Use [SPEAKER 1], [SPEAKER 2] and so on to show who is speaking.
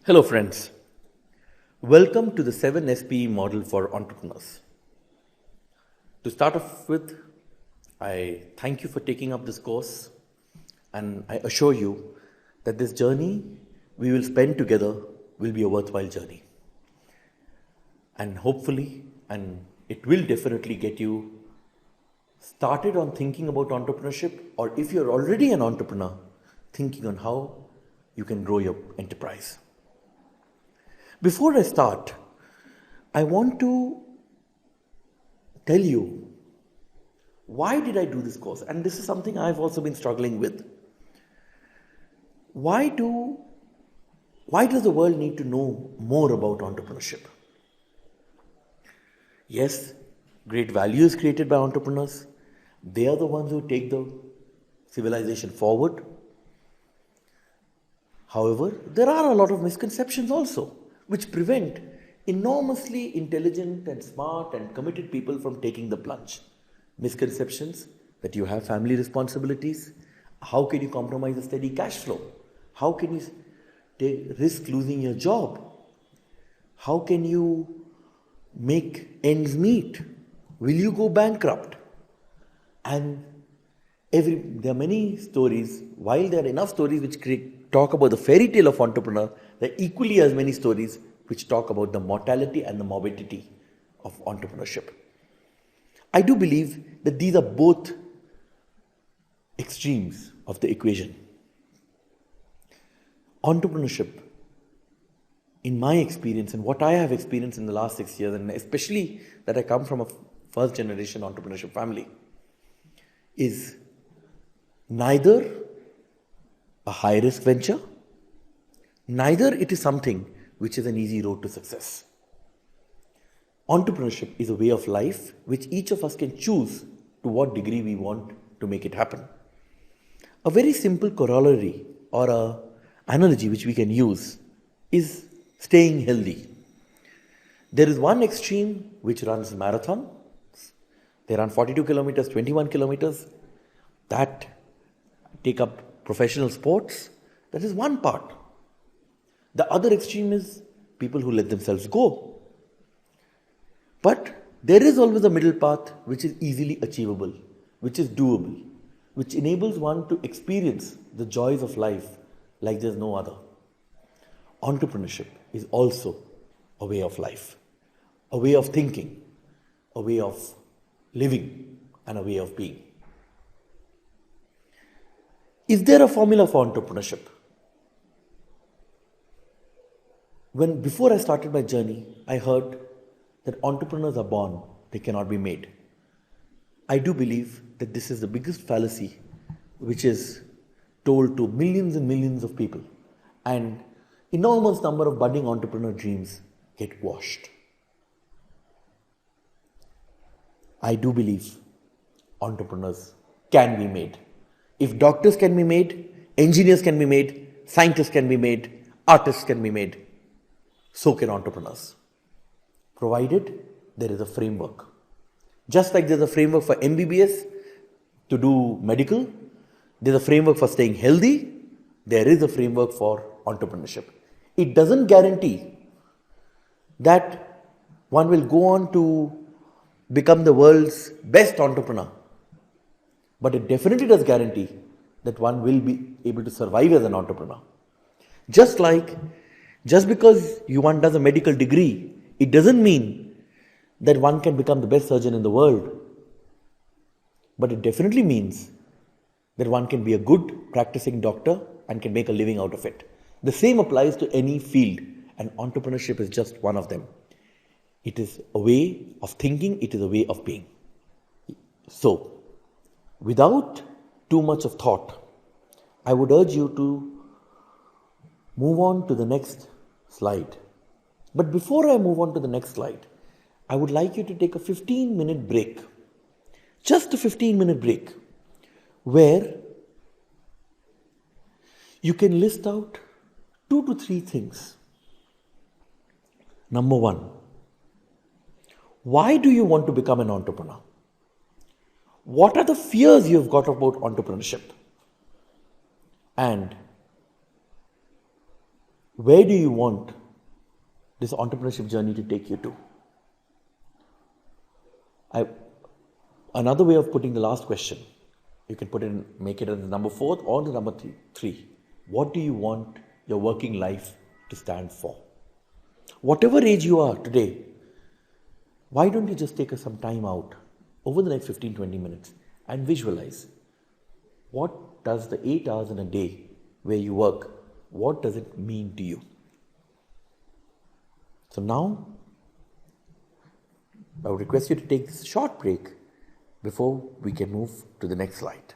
[SPEAKER 1] Hello friends, welcome to the 7SPE model for entrepreneurs. To start off with, I thank you for taking up this course, and I assure you that this journey we will spend together will be a worthwhile journey. And hopefully, and it will definitely get you started on thinking about entrepreneurship, or if you're already an entrepreneur, thinking on how you can grow your enterprise. Before I start, I want to tell you why did I do this course? And this is something I've also been struggling with. Why does the world need to know more about entrepreneurship? Yes, great value is created by entrepreneurs. They are the ones who take the civilization forward. However, there are a lot of misconceptions also, which prevent enormously intelligent and smart and committed people from taking the plunge. Misconceptions that you have family responsibilities. How can you compromise a steady cash flow? How can you risk losing your job? How can you make ends meet? Will you go bankrupt? And there are many stories. While there are enough stories which talk about the fairy tale of entrepreneur, there are equally as many stories which talk about the mortality and the morbidity of entrepreneurship. I do believe that these are both extremes of the equation. Entrepreneurship, in my experience and what I have experienced in the last 6 years, and especially that I come from a first generation entrepreneurship family, is neither a high risk venture, neither it is something which is an easy road to success. Entrepreneurship is a way of life which each of us can choose to what degree we want to make it happen. A very simple corollary or an analogy which we can use is staying healthy. There is one extreme which runs marathon. They run 42 kilometers, 21 kilometers. That take up professional sports. That is one part. The other extreme is people who let themselves go. But there is always a middle path which is easily achievable, which is doable, which enables one to experience the joys of life like there's no other. Entrepreneurship is also a way of life, a way of thinking, a way of living, and a way of being. Is there a formula for entrepreneurship? Before I started my journey, I heard that entrepreneurs are born, they cannot be made. I do believe that this is the biggest fallacy which is told to millions and millions of people, and enormous number of budding entrepreneur dreams get washed. I do believe entrepreneurs can be made. If doctors can be made, engineers can be made, scientists can be made, artists can be made, so can entrepreneurs. Provided there is a framework. Just like there's a framework for MBBS to do medical, there's a framework for staying healthy, there is a framework for entrepreneurship. It doesn't guarantee that one will go on to become the world's best entrepreneur. But it definitely does guarantee that one will be able to survive as an entrepreneur. Just because one does a medical degree, it doesn't mean that one can become the best surgeon in the world. But it definitely means that one can be a good practicing doctor and can make a living out of it. The same applies to any field, and entrepreneurship is just one of them. It is a way of thinking, it is a way of being. So, without too much of thought, I would urge you to move on to the next slide. But before I move on to the next slide, I would like you to take a 15-minute break. Just a 15-minute break, where you can list out 2 to 3 things. Number 1, why do you want to become an entrepreneur? What are the fears you've got about entrepreneurship? And Where do you want this entrepreneurship journey to take you to? Another way of putting the last question, you can make it as number 4 or the number 3. What do you want your working life to stand for? Whatever age you are today, why don't you just take some time out over the next 15-20 minutes and visualize what does the 8 hours in a day where you work, what does it mean to you? So now, I would request you to take a short break before we can move to the next slide.